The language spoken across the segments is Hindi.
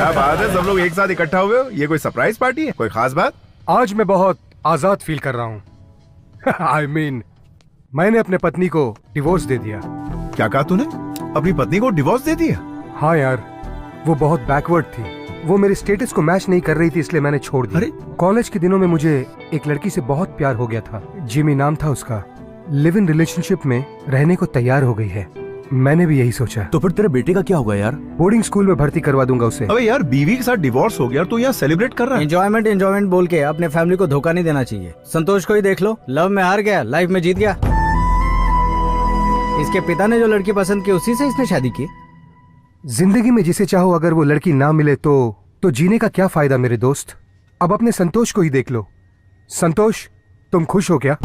क्या बात है, सब लोग एक साथ इकट्ठा हुए हो? ये कोई सरप्राइज पार्टी है? कोई खास बात? आज मैं बहुत आजाद फील कर रहा हूँ। I mean, मैंने अपने पत्नी को डिवोर्स दे दिया। क्या कहा तूने? अपनी पत्नी को डिवोर्स दे दिया? हाँ यार, वो बहुत बैकवर्ड थी। वो मेरे स्टेटस को मैच नहीं कर रही थी, इसलिए मैंने छोड़ दिया। अरे? कॉलेज के दिनों में मुझे एक लड़की से बहुत प्यार हो गया था। जिमी नाम था उसका। लिव इन रिलेशनशिप में रहने को तैयार हो गई है। मैंने भी यही सोचा। तो फिर तेरे बेटे का क्या होगा यार? बोर्डिंग स्कूल में भर्ती करवा दूंगा उसे। अबे यार, बीवी के साथ डिवोर्स हो गया, तू यहाँ सेलिब्रेट कर रहा है? एंजॉयमेंट बोल के अपने फैमिली को धोखा नहीं देना चाहिए। संतोष को ही देख लो, लव में हार गया, लाइफ में जीत गया। इसके पिता ने जो लड़की पसंद की, उसी से इसने शादी की। जिंदगी में जिसे चाहो अगर वो लड़की ना मिले तो जीने का क्या फायदा मेरे दोस्त। अब अपने संतोष को ही देख लो। संतोष, तुम खुश हो क्या?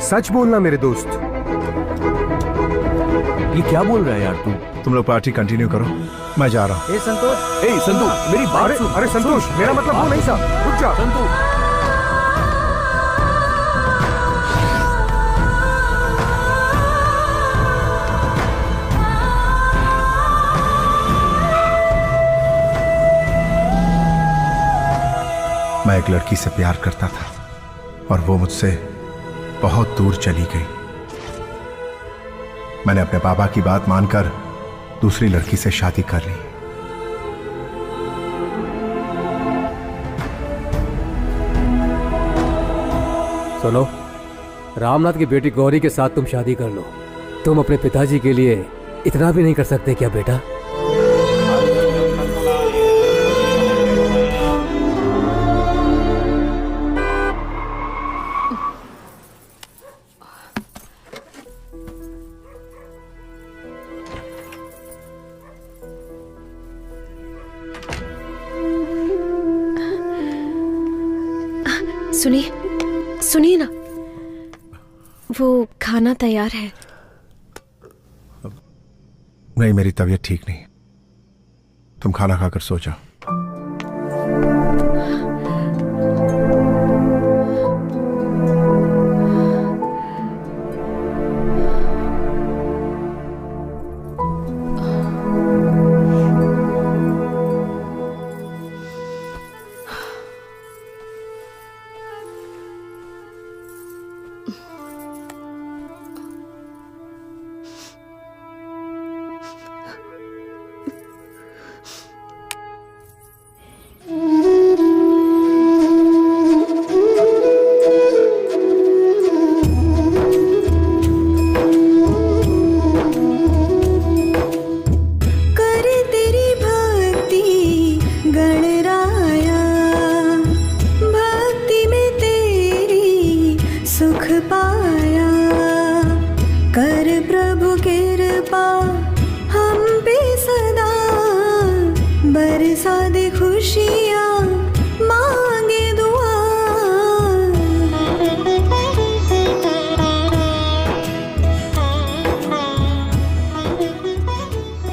सच बोलना मेरे दोस्त। ये क्या बोल रहा है यार तू? तुम लोग पार्टी कंटिन्यू करो, मैं जा रहा हूँ। ए संतोष, ए संतू, मेरी बात सुन। अरे संतोष, मेरा मतलब वो नहीं था। रुक जा। संतू, मैं एक लड़की से प्यार करता था और वो मुझसे बहुत दूर चली गई। मैंने अपने पापा की बात मानकर दूसरी लड़की से शादी कर ली। सुनो, रामनाथ की बेटी गौरी के साथ तुम शादी कर लो। तुम अपने पिताजी के लिए इतना भी नहीं कर सकते क्या बेटा? सुनिए ना, वो खाना तैयार है। नहीं, मेरी तबीयत ठीक नहीं। तुम खाना खाकर सो जाओ।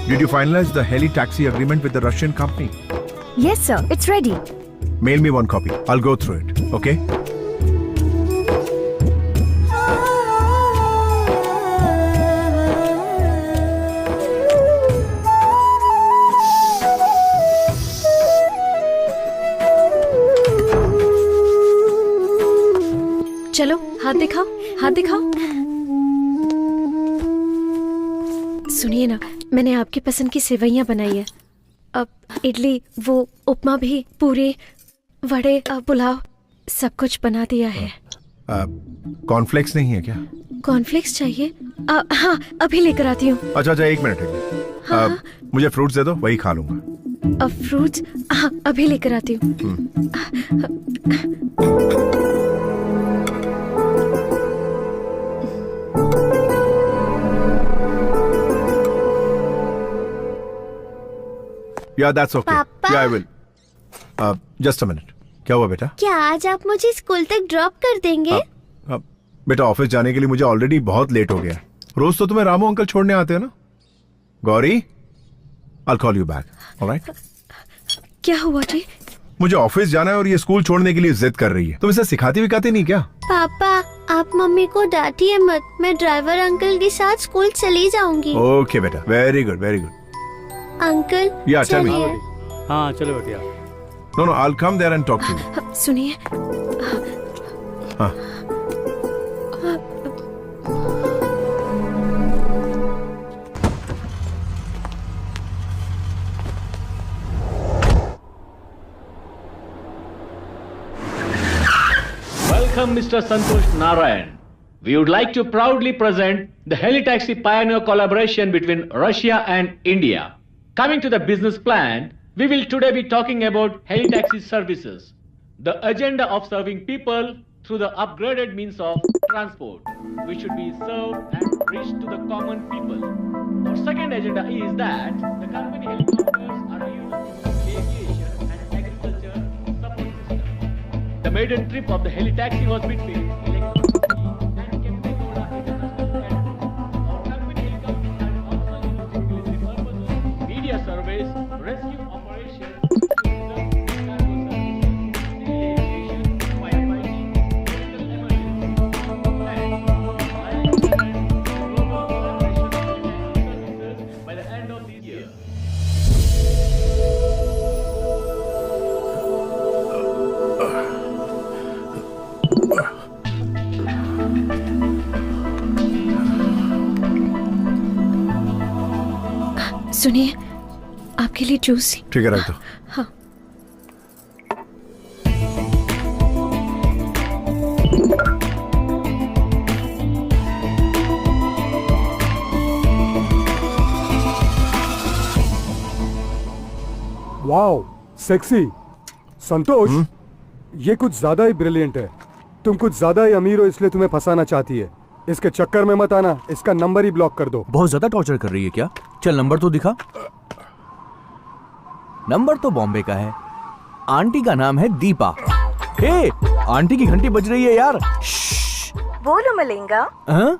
Did you finalize the heli taxi agreement with the Russian company? Yes, sir. It's ready. Mail me one copy. I'll go through it. Okay? चलो, हाथ दिखाओ, हाथ दिखाओ। सुनिए ना, मैंने आपकी पसंद की सेवइयां बनाई है। अब इडली, वो उपमा भी, पूरी, वड़े, पुलाव, सब कुछ बना दिया है। कॉर्नफ्लेक्स नहीं है क्या? कॉर्नफ्लेक्स चाहिए? हाँ, अभी लेकर आती हूँ। अच्छा, एक मिनट है। हाँ। मुझे फ्रूट्स दे दो, वही खा लूंगा। फ्रूट्स? हाँ, अभी लेकर आती हूँ। Yeah, that's okay. पापा? Yeah, I will. Just a minute. क्या हुआ बेटा? क्या आज आप मुझे स्कूल तक ड्रॉप कर देंगे? बेटा, ऑफिस जाने के लिए मुझे ऑलरेडी बहुत लेट हो गया। रोज तो तुम्हें रामू अंकल छोड़ने आते हैं ना। Gauri, I'll call you back. All right? क्या हुआ जी? मुझे ऑफिस जाना है और ये स्कूल छोड़ने के लिए जिद कर रही है। तुम इसे सिखाती विखाती नहीं क्या? पापा, आप मम्मी को डांटिए मत, मैं ड्राइवर अंकल के साथ स्कूल चली जाऊंगी। ओके बेटा, very good very good. Uncle या tell me. चलिए। हाँ चलो बेटिया। No no, I will come there and talk to you. सुनिए, हाँ Welcome, Mr. Santosh Narayan. We would like to proudly present the Helitaxi Pioneer collaboration between Russia and India. Coming to the business plan, we will today be talking about Helitaxi services, the agenda of serving people through the upgraded means of transport, which should be served and reached to the common people. Our second agenda is that the company helicopters are used in aviation and agriculture support system. The maiden trip of the Helitaxi was between Electricity and Kempegowda International Airport. Our company helicopters are also used in military purposes, media surveys, rescue operations, tourism, cargo services, civil aviation, firefighting, medical emergency, and global collaboration of Helitaxi services by the end of this year. सुनिए, आपके लिए जूस। ठीक है, रख दो। हाँ। Wow, sexy. संतोष, ये कुछ ज्यादा ही ब्रिलियंट है। तुम कुछ ज्यादा ही अमीर हो, इसलिए तुम्हें फंसाना चाहती है। इसके चक्कर में मत आना, इसका नंबर ही ब्लॉक कर दो। बहुत ज्यादा टॉर्चर कर रही है क्या? चल नंबर तो दिखा। नंबर तो बॉम्बे का है। आंटी का नाम है दीपा। हे, आंटी की घंटी बज रही है यार। बोलो मलिंगा। हाँ?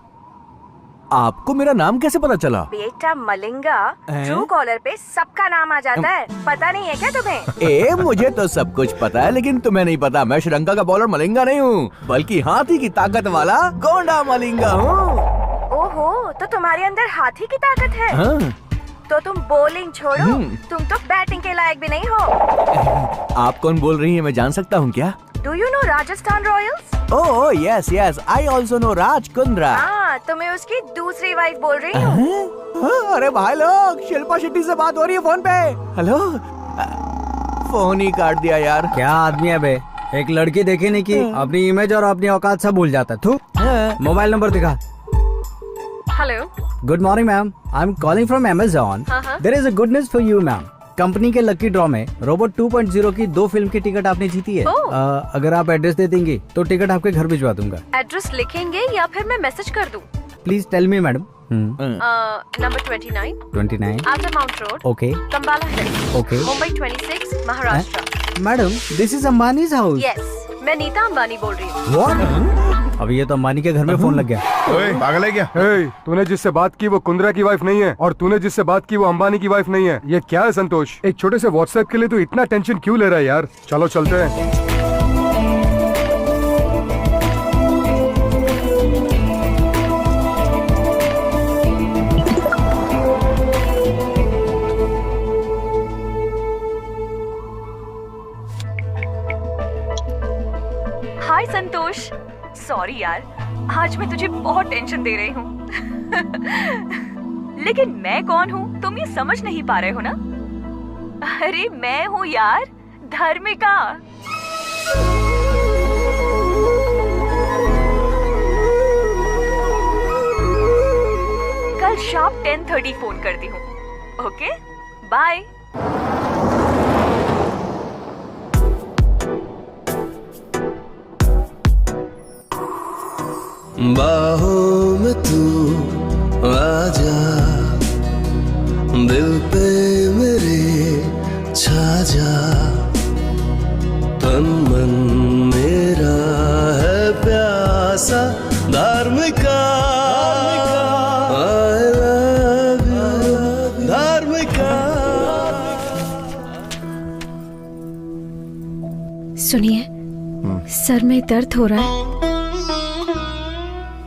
आपको मेरा नाम कैसे पता चला? बेटा मलिंगा, हैं? ट्रू कॉलर पे सबका नाम आ जाता है, पता नहीं है क्या तुम्हें? ए, मुझे तो सब कुछ पता है, लेकिन तुम्हें नहीं पता। मैं श्रीलंका का बॉलर मलिंगा नहीं हूँ, बल्कि हाथी की ताकत वाला गोंडा मलिंगा हूँ। ओहो, तो तुम्हारे अंदर हाथी की ताकत है। हाँ? तो तुम बॉलिंग छोड़ो, तुम तो बैटिंग के लायक भी नहीं हो। आप कौन बोल रही हैं, मैं जान सकता हूँ क्या? Do you know Rajasthan Royals? Oh yes yes, I also know Raj Kundra. हाँ, तो मैं उसकी दूसरी वाइफ बोल रही हूँ। अरे भाई लोग, शिल्पा शेट्टी से बात हो रही है फोन पे। हेलो, फोन ही काट दिया यार। क्या आदमी है बे, एक लड़की देखी नहीं की अपनी इमेज और अपनी औकात सब भूल जाता है। तू मोबाइल नंबर दिखा। Hello, good morning ma'am, I am calling from Amazon. There is a good news for you ma'am. Company के लकी ड्रॉ में रोबोट 2.0 की 2 फिल्म की टिकट आपने जीती है। अगर आप एड्रेस दे देंगी तो टिकट आपके घर भिजवा दूंगा। एड्रेस लिखेंगे या फिर मैं मैसेज कर दूं? Please tell me madam. Number 29 after mount road, okay Cumballa hills, okay. Mumbai 26, Maharashtra. Madam, this is Ambani's house. Yes, मैं नीता अंबानी बोल रही हूँ। व्हाट? अभी ये तो अंबानी के घर में फोन लग गया। ओए, पागल है क्या? तूने जिससे बात की वो कुंद्रा की वाइफ नहीं है, और तूने जिससे बात की वो अंबानी की वाइफ नहीं है। ये क्या है संतोष? एक छोटे से व्हाट्सएप के लिए तू इतना टेंशन क्यों ले रहा है यार? चलो चलते हैं। हाय संतोष, सॉरी यार, आज मैं तुझे बहुत टेंशन दे रही हूँ। लेकिन मैं कौन हूँ तुम ये समझ नहीं पा रहे हो ना? अरे मैं हूँ यार, धर्मिका। कल शाम 10:30 फोन करती हूँ। Okay, bye. बाहों में तू आजा, दिल पे मेरे छा जा, तन मन मेरा है प्यासा धार्मिका। I love you, धार्मिका। सुनिए, सर में दर्द हो रहा है।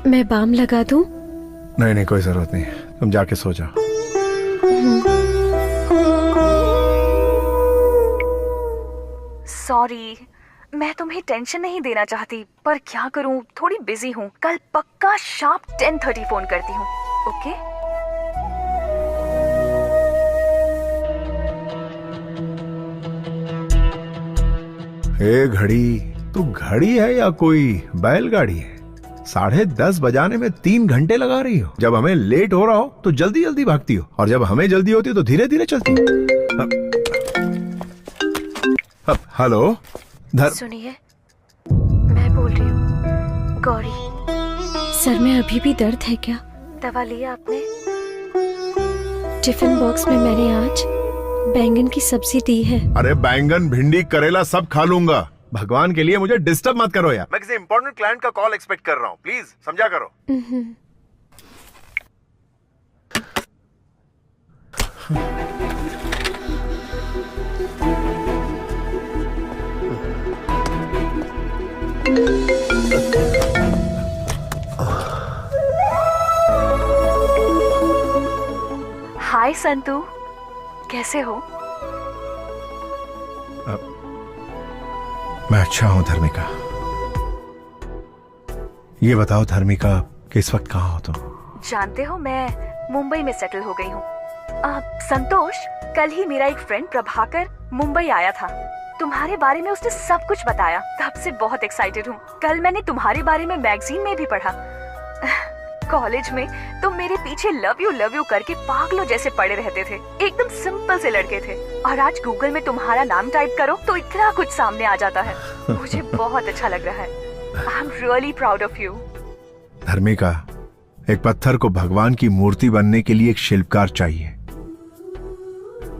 मैं बाम लगा दूं? नहीं नहीं, कोई जरूरत नहीं, तुम जाके सो जाओ। सॉरी, मैं तुम्हें टेंशन नहीं देना चाहती, पर क्या करूं, थोड़ी बिजी हूं। कल पक्का शार्प 10:30 फोन करती हूं, ओके? ए घड़ी, तू घड़ी है या कोई बैलगाड़ी है? 10:30 बजाने में 3 घंटे लगा रही हो। जब हमें लेट हो रहा हो तो जल्दी जल्दी भागती हो, और जब हमें जल्दी होती हो तो धीरे धीरे चलती हो। हेलो सुनिए, मैं बोल रही हूँ गौरी। सर में अभी भी दर्द है क्या? दवा लिया आपने? टिफिन बॉक्स में मैंने आज बैंगन की सब्जी दी है। अरे बैंगन, भिंडी, करेला सब खा लूंगा। भगवान के लिए मुझे डिस्टर्ब मत करो यार। मैं किसी इंपॉर्टेंट क्लाइंट का कॉल एक्सपेक्ट कर रहा हूँ, प्लीज समझा करो। हाय संतू, कैसे हो? मैं अच्छा हूँ धर्मिका। ये बताओ धर्मिका, किस वक्त कहाँ हो तुम? जानते हो, मैं मुंबई में सेटल हो गई हूँ। संतोष, कल ही मेरा एक फ्रेंड प्रभाकर मुंबई आया था। तुम्हारे बारे में उसने सब कुछ बताया, तब से बहुत एक्साइटेड हूँ। कल मैंने तुम्हारे बारे में मैगजीन में भी पढ़ा। कॉलेज में तुम मेरे पीछे लव यू करके पागलों जैसे पड़े रहते थे। एकदम सिंपल से लड़के थे, और आज गूगल में तुम्हारा नाम टाइप करो तो इतना कुछ सामने आ जाता है। मुझे बहुत अच्छा लग रहा है। I am really proud of you. Dharmika, एक पत्थर को भगवान की मूर्ति बनने के लिए एक शिल्पकार चाहिए,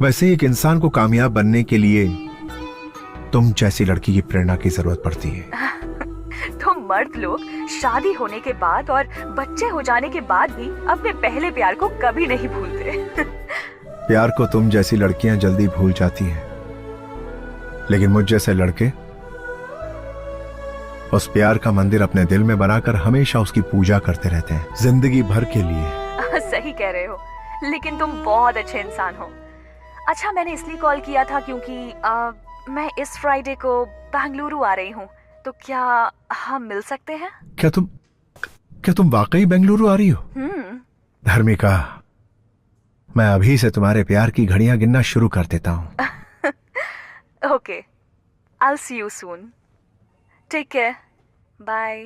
वैसे ही एक इंसान को कामयाब बनने के लिए तुम जैसी लड़की की प्रेरणा की जरूरत पड़ती है। तुम मर्द लोग शादी होने के बाद और बच्चे हो जाने के बाद भी अपने पहले प्यार को कभी नहीं भूलते। प्यार को तुम जैसी लड़कियां जल्दी भूल जाती हैं, लेकिन मुझ जैसे लड़के उस प्यार का मंदिर अपने दिल में बनाकर हमेशा उसकी पूजा करते रहते हैं, जिंदगी भर के लिए। सही कह रहे हो, लेकिन तुम बहुत अच्छे इंसान हो। अच्छा, मैंने इसलिए कॉल किया था क्योंकि मैं इस फ्राइडे को बेंगलुरु आ रही हूँ, तो क्या हम मिल सकते हैं? क्या तुम वाकई बेंगलुरु आ रही हो? धर्मिका, मैं अभी से तुम्हारे प्यार की घड़ियां गिनना शुरू कर देता हूँ। Okay, I will see you soon. Take care, bye.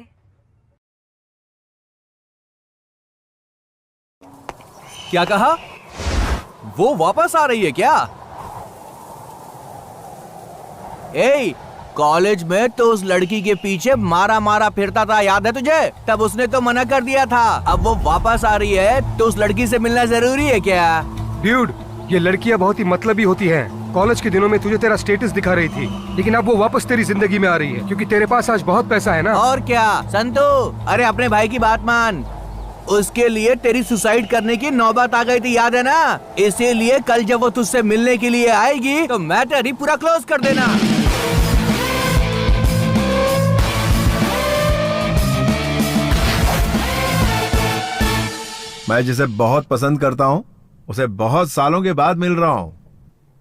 क्या कहा? वो वापस आ रही है क्या? ए, कॉलेज में तो उस लड़की के पीछे मारा फिरता था, याद है तुझे? तब उसने तो मना कर दिया था। अब वो वापस आ रही है तो उस लड़की से मिलना जरूरी है क्या? ड्यूड, ये लड़कियां बहुत ही मतलबी होती हैं। कॉलेज के दिनों में तुझे तेरा स्टेटस दिखा रही थी, लेकिन अब वो वापस तेरी जिंदगी में आ रही है क्योंकि तेरे पास आज बहुत पैसा है ना। और क्या संतू, अरे अपने भाई की बात मान। उसके लिए तेरी सुसाइड करने की नौबत आ गई थी, याद है ना? इसीलिए कल जब वो तुझसे मिलने के लिए आएगी तो मैटर ही पूरा क्लोज कर देना। मैं जिसे बहुत पसंद करता हूँ उसे बहुत सालों के बाद मिल रहा हूँ।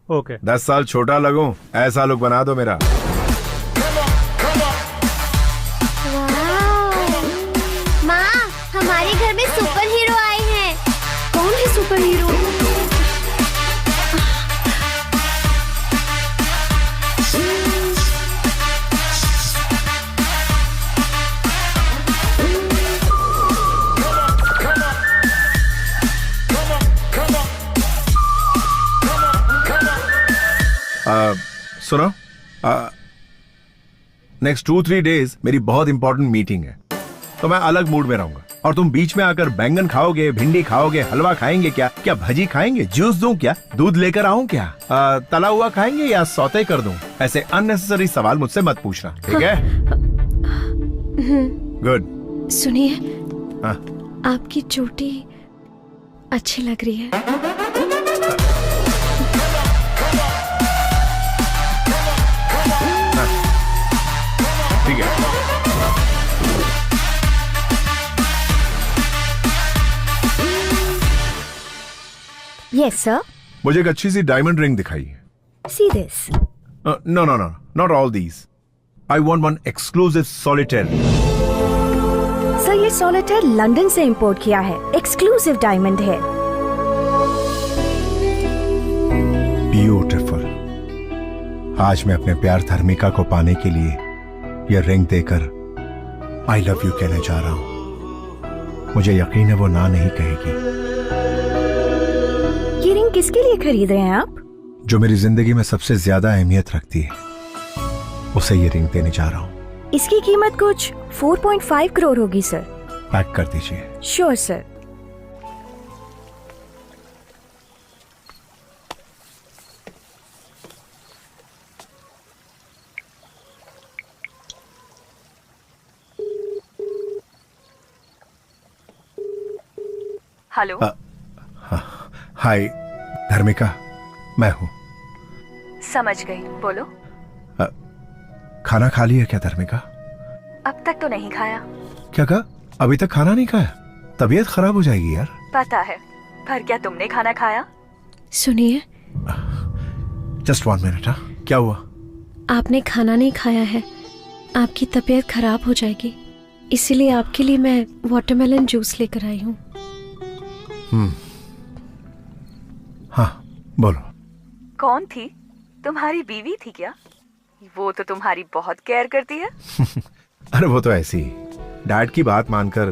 ओके। 10 साल छोटा लगूं, ऐसा लुक बना दो मेरा। माँ, हमारे घर में सुपर हीरो आए हैं। कौन है सुपर हीरो? सुनो, नेक्स्ट 2-3 डेज मेरी बहुत इंपॉर्टेंट मीटिंग है, तो मैं अलग मूड में रहूंगा। और तुम बीच में आकर बैंगन खाओगे, भिंडी खाओगे, हलवा खाएंगे क्या भजी खाएंगे, जूस दूं क्या, दूध लेकर आऊं क्या, तला हुआ खाएंगे या सौते कर दूं? ऐसे अननेसेसरी सवाल मुझसे मत पूछना, ठीक है? गुड। सुनिए, हाँ? आपकी चोटी अच्छी लग रही है। ठीक है। यस सर, मुझे एक अच्छी सी डायमंड रिंग दिखाइए। See this. No no no, not all these. I want one exclusive solitaire. Sir ये सॉलिटेयर लंदन से इंपोर्ट किया है, एक्सक्लूसिव डायमंड है। ब्यूटीफुल। आज मैं अपने प्यार धर्मिका को पाने के लिए यह रिंग देकर आई लव यू कहने जा रहा हूं। मुझे यकीन है वो ना नहीं कहेगी। ये रिंग किसके लिए खरीद रहे हैं आप? जो मेरी जिंदगी में सबसे ज्यादा अहमियत रखती है, उसे ये रिंग देने जा रहा हूं। इसकी कीमत कुछ 4.5 करोड़ होगी सर। पैक कर दीजिए। Sure sir. हेलो। हाय धर्मिका, मैं हूं। समझ गई, बोलो। खाना खा लिया क्या धर्मिका? अब तक तो नहीं खाया। क्या कहा? अभी तक खाना नहीं खाया? तबीयत खराब हो जाएगी यार। पता है, पर क्या तुमने खाना खाया? सुनिए, जस्ट 1 मिनट। क्या हुआ? आपने खाना नहीं खाया है, आपकी तबीयत खराब हो जाएगी, इसीलिए आपके लिए मैं वाटरमेलन जूस लेकर आई हूँ। हाँ बोलो। कौन थी? तुम्हारी बीवी थी क्या? वो तो तुम्हारी बहुत केयर करती है। अरे वो तो ऐसी ही, डैड की बात मानकर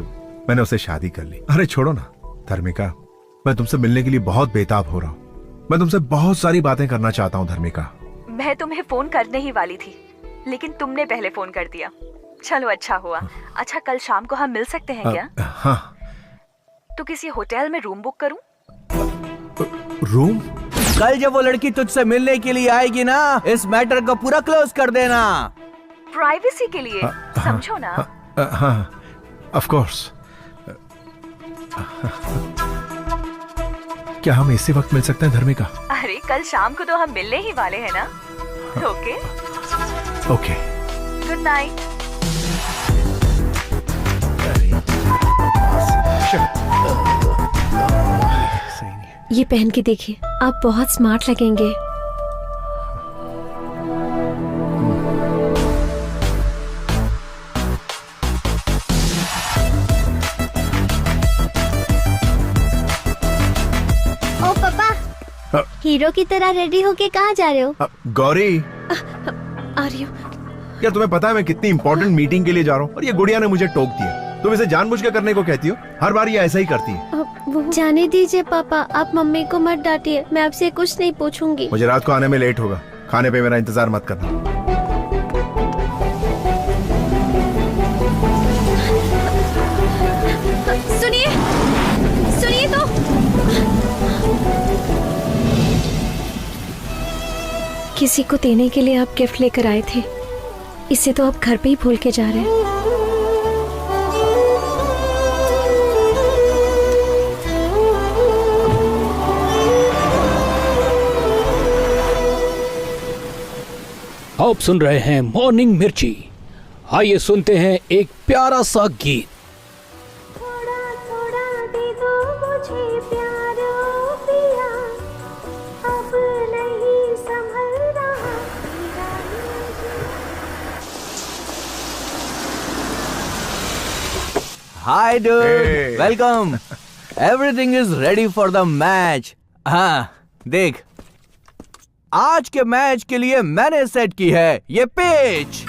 मैंने उसे शादी कर ली। अरे छोड़ो ना धर्मिका, मैं तुमसे मिलने के लिए बहुत बेताब हो रहा हूँ। मैं तुमसे बहुत सारी बातें करना चाहता हूँ धर्मिका। मैं तुम्हें फोन करने ही वाली थी, लेकिन तुमने पहले फोन कर दिया। चलो अच्छा हुआ। अच्छा, कल शाम को हम मिल सकते हैं क्या? हाँ। तो किसी होटल में रूम बुक करूं? रूम? कल जब वो लड़की तुझसे मिलने के लिए आएगी ना, इस मैटर को पूरा क्लोज कर देना। प्राइवेसी के लिए, समझो ना। हाँ, ऑफ कोर्स। क्या हम इसी वक्त मिल सकते हैं धर्मिका? अरे कल शाम को तो हम मिलने ही वाले हैं ना। Okay okay, good night. ये पहन के देखिए, आप बहुत स्मार्ट लगेंगे। ओ पापा, हीरो की तरह रेडी होके कहाँ जा रहे हो? गौरी, आ रही हूँ। क्या तुम्हें पता है मैं कितनी इंपॉर्टेंट मीटिंग के लिए जा रहा हूँ और ये गुड़िया ने मुझे टोक दिया? तुम इसे जानबूझ के करने को कहती हो? हर बार ये ऐसा ही करती है। जाने दीजिए पापा, आप मम्मी को मत डांटिए, मैं आपसे कुछ नहीं पूछूंगी। मुझे रात को आने में लेट होगा, खाने पे मेरा इंतजार मत करना। सुनिए, सुनिए तो। किसी को देने के लिए आप गिफ्ट लेकर आए थे, इसे तो आप घर पे ही भूल के जा रहे हैं। आप सुन रहे हैं मॉर्निंग मिर्ची। आइए सुनते हैं एक प्यारा सा गीत। थोड़ा थोड़ा दे दो मुझे प्यार ओ पिया, अब नहीं संभल रहा मेरा hi dude, Hey. Welcome. Everything is ready for the match. हाँ देख, आज के मैच के लिए मैंने सेट की है ये पिच।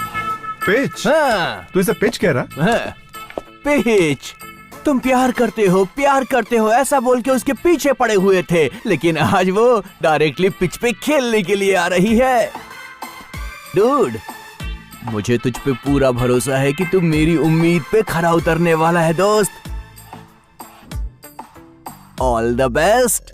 पिच? हाँ, तू इसे पिच कह रहा? हाँ, पिच। तुम प्यार करते हो ऐसा बोल के उसके पीछे पड़े हुए थे, लेकिन आज वो डायरेक्टली पिच पे खेलने के लिए आ रही है। डूड, मुझे तुझ पे पूरा भरोसा है कि तू मेरी उम्मीद पे खरा उतरने वाला है दोस्त। All the best.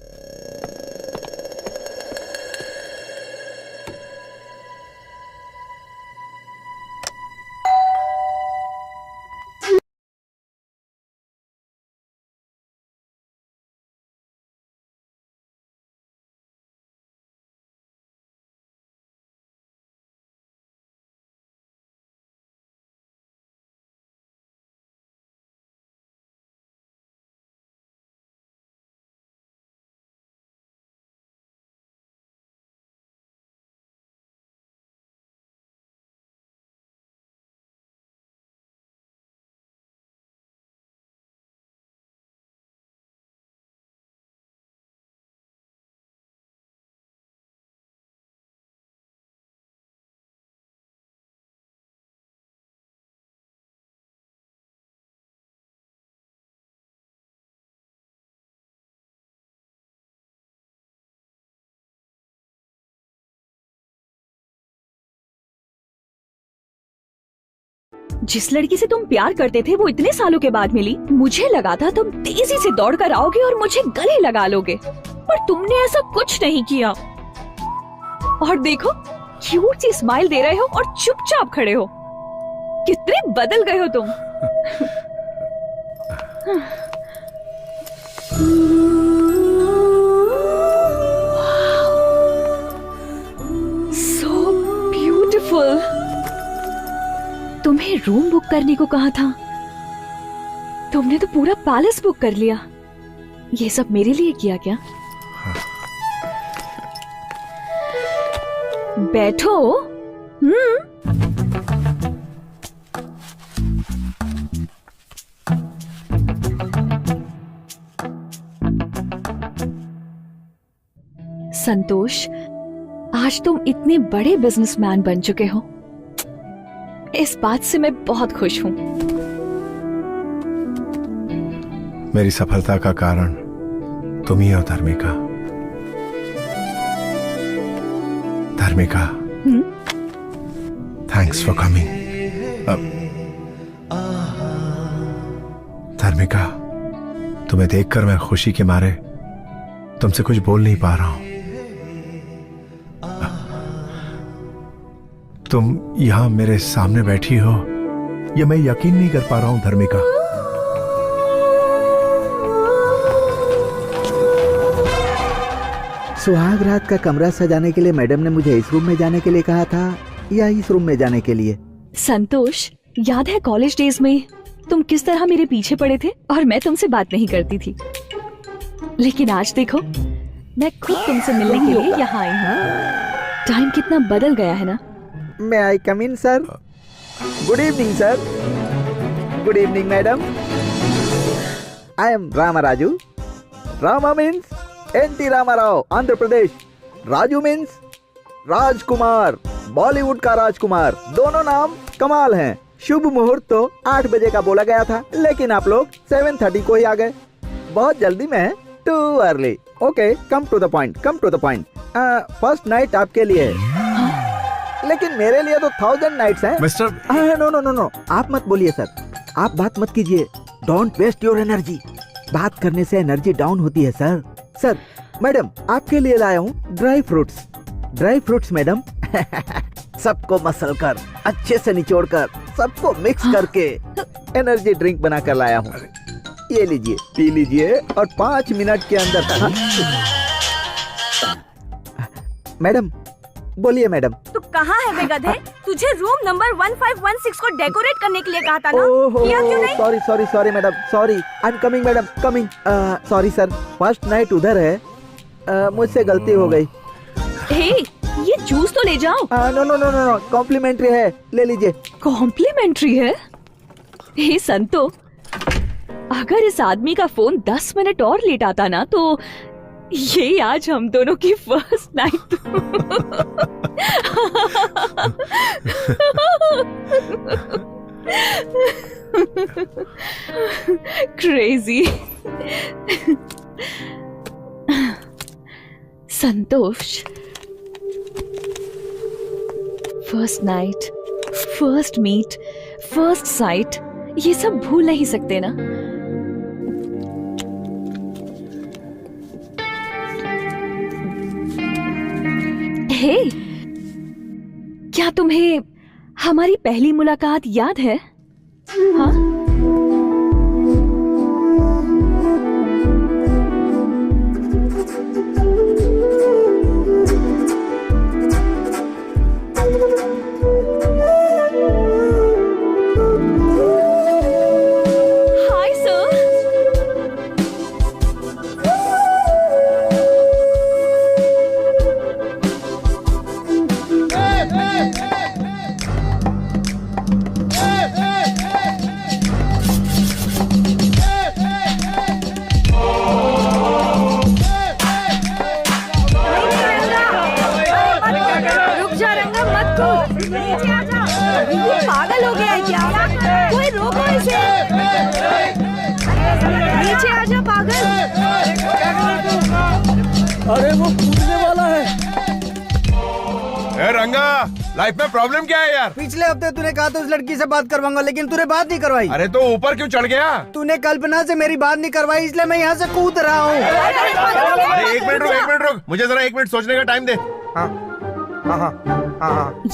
जिस लड़की से तुम प्यार करते थे वो इतने सालों के बाद मिली। मुझे लगा था तुम तेजी से दौड़ कर आओगे और मुझे गले लगा लोगे, पर तुमने ऐसा कुछ नहीं किया। और देखो, क्यूट सी स्माइल दे रहे हो और चुपचाप खड़े हो। कितने बदल गए हो तुम। So beautiful। तुम्हें रूम बुक करने को कहा था, तुमने तो पूरा पैलेस बुक कर लिया। ये सब मेरे लिए किया क्या? बैठो। संतोष, आज तुम इतने बड़े बिजनेसमैन बन चुके हो, इस बात से मैं बहुत खुश हूँ। मेरी सफलता का कारण तुम ही हो धर्मिका। धर्मिका, थैंक्स फॉर कमिंग। धर्मिका, तुम्हें देखकर मैं खुशी के मारे तुमसे कुछ बोल नहीं पा रहा हूं। तुम यहां मेरे सामने बैठी हो, यह मैं यकीन नहीं कर पा रहा हूं धर्मिका। सुहाग रात का कमरा सजाने के लिए मैडम ने मुझे इस रूम में जाने के लिए कहा था या इस रूम में जाने के लिए? संतोष, याद है कॉलेज डेज में तुम किस तरह मेरे पीछे पड़े थे और मैं तुमसे बात नहीं करती थी, लेकिन आज देखो मैं खुद तुमसे मिलने के लिए यहाँ आई हूँ। टाइम कितना बदल गया है ना। May I come in sir? Good evening sir. Good evening madam. I am Ramaraju. Rama means NT Ramarao, Andhra Pradesh. Raju means Rajkumar, Bollywood का राजकुमार। दोनों नाम कमाल हैं। शुभ मुहूर्त तो 8 बजे का बोला गया था, लेकिन आप लोग 7:30 को ही आ गए। बहुत जल्दी में too early. Okay, come to the point, come to the point. First night आपके लिए है, लेकिन मेरे लिए तो 1000 नाइट्स हैं। Mister no no no no, आप मत बोलिए सर। आप बात मत कीजिए। Don't waste your energy. बात करने से एनर्जी डाउन होती है सर। सर, मैडम आपके लिए लाया हूँ dry fruits. Dry fruits madam. सबको मसल कर, अच्छे से निचोड़ कर, सबको मिक्स करके एनर्जी ड्रिंक बना कर लाया हूँ। ये लीजिए, पी लीजिए और 5 मिनट के अंदर। मैडम बोलिए मैडम। तू कहाँ है बे गधे? तुझे रूम नंबर 1516 को डेकोरेट करने के लिए कहा था ना? किया क्यों नहीं? Sorry sorry sorry madam, sorry. I am coming madam, coming. Sorry sir, first night उधर है। मुझसे गलती हो गई। हे, ये जूस तो ले जाओ। No no no no, complimentary है, ले लीजिए। कॉम्प्लीमेंट्री है? हे संतो, अगर इस आदमी का फोन 10 मिनट और लेट आता ना तो ये आज हम दोनों की first night. Crazy. Santosh, first night, first meet, first sight, ये सब भूल नहीं सकते ना। हे, क्या तुम्हें हमारी पहली मुलाकात याद है? हाँ? Hi sir. रुक जा रंगा, मत कूद। नीचे आ जा। ये पागल हो गया है क्या? कोई रोको इसे। नीचे आ जा पागल। अरे वो कूदने वाला है। ए रंगा, लाइफ में प्रॉब्लम क्या है यार? पिछले हफ्ते तूने कहा था उस लड़की से बात करवाऊंगा, लेकिन तूने बात नहीं करवाई। अरे तो ऊपर क्यों चढ़ गया? तूने कल्पना से मेरी बात नहीं करवाई, इसलिए मैं यहाँ से कूद रहा हूँ। अरे एक मिनट रुक, मुझे जरा 1 मिनट सोचने का टाइम दे।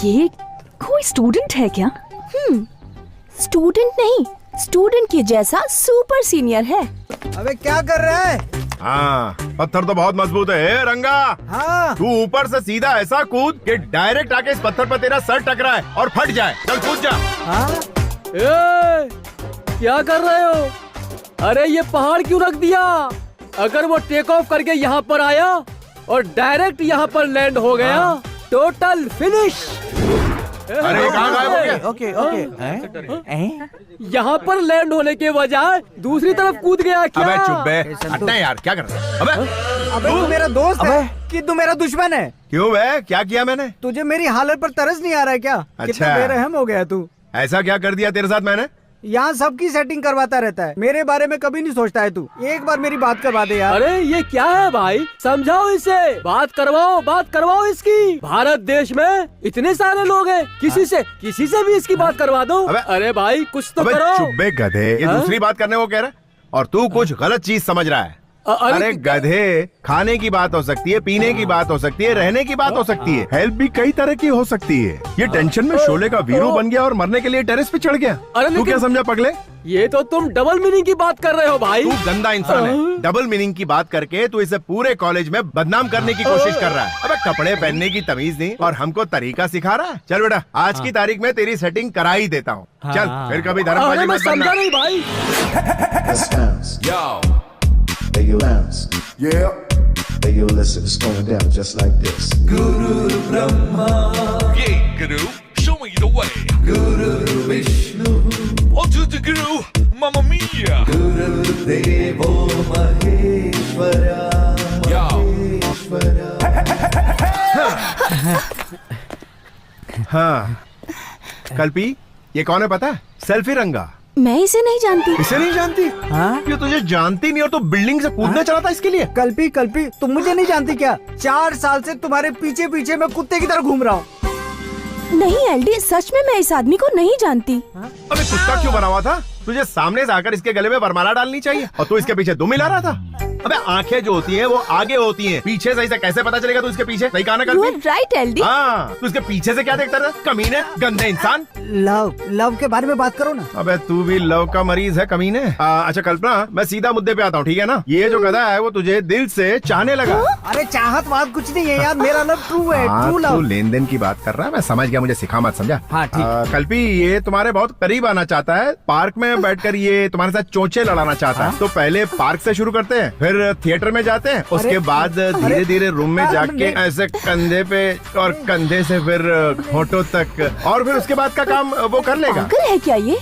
ये कोई स्टूडेंट है क्या? स्टूडेंट नहीं, स्टूडेंट के जैसा सुपर सीनियर है। अबे क्या कर रहा है? हाँ, पत्थर तो बहुत मजबूत है। ए, रंगा, हाँ तू ऊपर से सीधा ऐसा कूद कि डायरेक्ट आके इस पत्थर पर तेरा सर टकराए और फट जाए। चल कूद जा। हाँ ए, क्या कर रहे हो? अरे ये पहाड़ क्यों रख दिया? अगर वो टेक ऑफ करके यहाँ पर आया और डायरेक्ट यहाँ पर लैंड हो गया, टोटल फिनिश। अरे कहाँ गायब हो गया? Okay okay. यहाँ पर लैंड होने के बजाय दूसरी तरफ कूद गया क्या? अबे चुप बे, हटना यार, क्या कर रहा है? अबे तू मेरा दोस्त है कि तू मेरा दुश्मन है? क्यों बे, क्या किया मैंने? तुझे मेरी हालत पर तरस नहीं आ रहा है क्या? अच्छा। कितना बेरहम हो गया तू। ऐसा क्या कर दिया तेरे साथ मैंने? यहाँ सबकी सेटिंग करवाता रहता है, मेरे बारे में कभी नहीं सोचता है तू। एक बार मेरी बात करवा दे यार। अरे ये क्या है भाई, समझाओ इसे। बात करवाओ इसकी। भारत देश में इतने सारे लोग हैं, किसी से भी इसकी बात करवा दो। अरे भाई कुछ तो करो। चुप बे गधे, ये दूसरी बात करने को कह रहा है और तू कुछ गलत चीज समझ रहा है। अरे गधे, खाने की बात हो सकती है, पीने की बात हो सकती है, रहने की बात हो सकती है, हेल्प भी कई तरह की हो सकती है। ये टेंशन में शोले का वीरू बन गया और मरने के लिए टेरेस पे चढ़ गया। तू क्या समझा पगले? ये तो तुम डबल मीनिंग की बात कर रहे हो भाई। तू गंदा इंसान है। डबल मीनिंग की बात करके तू इसे पूरे कॉलेज में बदनाम करने की कोशिश कर रहा है। अबे कपड़े पहनने की तमीज नहीं और हमको तरीका सिखा रहा है। चल बेटा, आज की तारीख में तेरी सेटिंग करा ही देता हूँ। चल फिर कभी धर्मबाजी मत करना। नहीं भाई। Hey, you bounce. Yeah. Hey, you listen, it's going down just like this. Guru Brahma. Yeah, Guru, show me the way. Guru Vishnu. On to the Guru, Mamma Mia. Guru Devo Maheshwara. Maheshwara. हाँ, कल्पी, ये कौन है पता है? सेल्फी रंगा। मैं इसे नहीं जानती। इसे नहीं जानती? हाँ? ये तुझे जानती नहीं और तू बिल्डिंग से कूदना चला था इसके लिए? कल्पी तुम मुझे नहीं जानती क्या? 4 साल से तुम्हारे पीछे पीछे मैं कुत्ते की तरह घूम रहा हूँ। नहीं एलडी, सच में मैं इस आदमी को नहीं जानती। अबे कुत्ता क्यों बना हुआ था? तुझे सामने से आकर इसके गले में वरमाला डालनी चाहिए और तू इसके पीछे दुम मिला रहा था। अबे आंखें जो होती हैं वो आगे होती हैं, पीछे से इसे कैसे पता चलेगा तू इसके पीछे? सही कहा ना कल्पी? Right LD. हाँ, तू इसके पीछे से क्या देखता रहा? कमीने, गंदे इंसान। लव के बारे में बात करो ना। अबे तू भी लव का मरीज है कमीने। अच्छा कल्पना, मैं सीधा मुद्दे पे आता हूँ, ठीक है ना? ये जो गधा है वो तुझे दिल से चाहने लगा। अरे चाहत बात कुछ नहीं है यार, मेरा लव ट्रू है, ट्रू लव। तू लेन देन की बात कर रहा है, मैं समझ गया, मुझे सिखा मत, समझा? हाँ ठीक। कल्पी, ये तुम्हारे बहुत करीब आना चाहता है, पार्क में बैठकर ये तुम्हारे साथ चोंचे लड़ाना चाहता है। तो पहले पार्क से शुरू करते हैं, फिर थिएटर में जाते हैं, उसके बाद धीरे धीरे रूम में जाके ऐसे कंधे पे और कंधे से फिर होठों तक, और फिर उसके बाद का काम वो कर लेगा। पागल है क्या ये?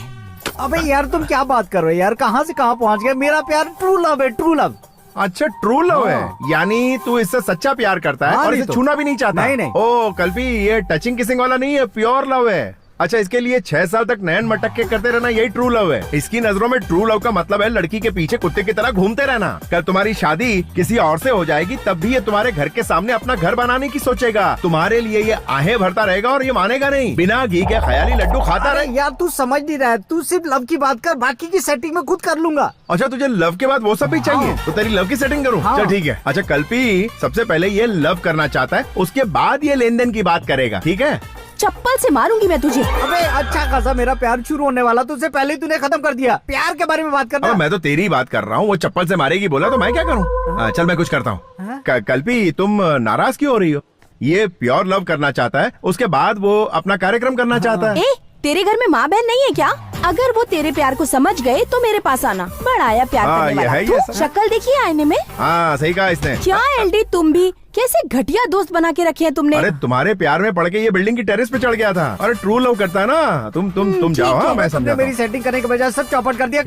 अबे यार तुम क्या बात कर रहे हो यार, कहाँ से कहाँ पहुँच गए? मेरा प्यार ट्रू लव है, ट्रू लव। अच्छा, ट्रू लव है, यानी तू इससे सच्चा प्यार करता है और इसे छूना भी नहीं चाहता। नहीं। ओ कल्पी, ये टचिंग किसिंग वाला नहीं है, प्योर लव है। अच्छा, इसके लिए 6 साल तक नैन मटक के करते रहना, यही ट्रू लव है। इसकी नजरों में ट्रू लव का मतलब है लड़की के पीछे कुत्ते की तरह घूमते रहना। कल तुम्हारी शादी किसी और से हो जाएगी, तब भी ये तुम्हारे घर के सामने अपना घर बनाने की सोचेगा। तुम्हारे लिए ये आहें भरता रहेगा और ये मानेगा नहीं। बिना घी के ख्याली लड्डू खाता रहे। यार तू समझ नहीं रहा है, तू सिर्फ लव की बात कर, बाकी की सेटिंग में खुद कर लूंगा। अच्छा, तुझे लव के बाद वो सब भी चाहिए? तो तेरी लव की सेटिंग करूँ? चल ठीक है। अच्छा कल्पी, सबसे पहले ये लव करना चाहता है, उसके बाद ये लेन देन की बात करेगा, ठीक है? चप्पल से मारूंगी मैं तुझे। अबे अच्छा खासा मेरा प्यार शुरू होने वाला, तुझसे पहले ही तूने खत्म कर दिया। प्यार के बारे में बात करना। मैं तो तेरी बात कर रहा हूँ, वो चप्पल से मारेगी बोला तो मैं क्या करूँ? चल मैं कुछ करता हूँ। कल्पी, तुम नाराज क्यों हो रही हो? ये प्योर लव करना चाहता है, उसके बाद वो अपना कार्यक्रम करना चाहता है। तेरे घर में माँ बहन नहीं है क्या? अगर वो तेरे प्यार को समझ गए तो मेरे पास आना। बड़ा आया प्यार करने वाला। शक्ल देखिए आईने में। हाँ सही कहा इसने। क्या एलडी, तुम भी कैसे घटिया दोस्त बना के रखे हैं तुमने? अरे तुम्हारे प्यार में पड़ के ये बिल्डिंग की टेरेस पे चढ़ गया था। अरे ट्रू लव करता है ना। तुम जाओ। हाँ मैं समझा। मेरी सेटिंग करने के बजाय सब चौपट कर दिया।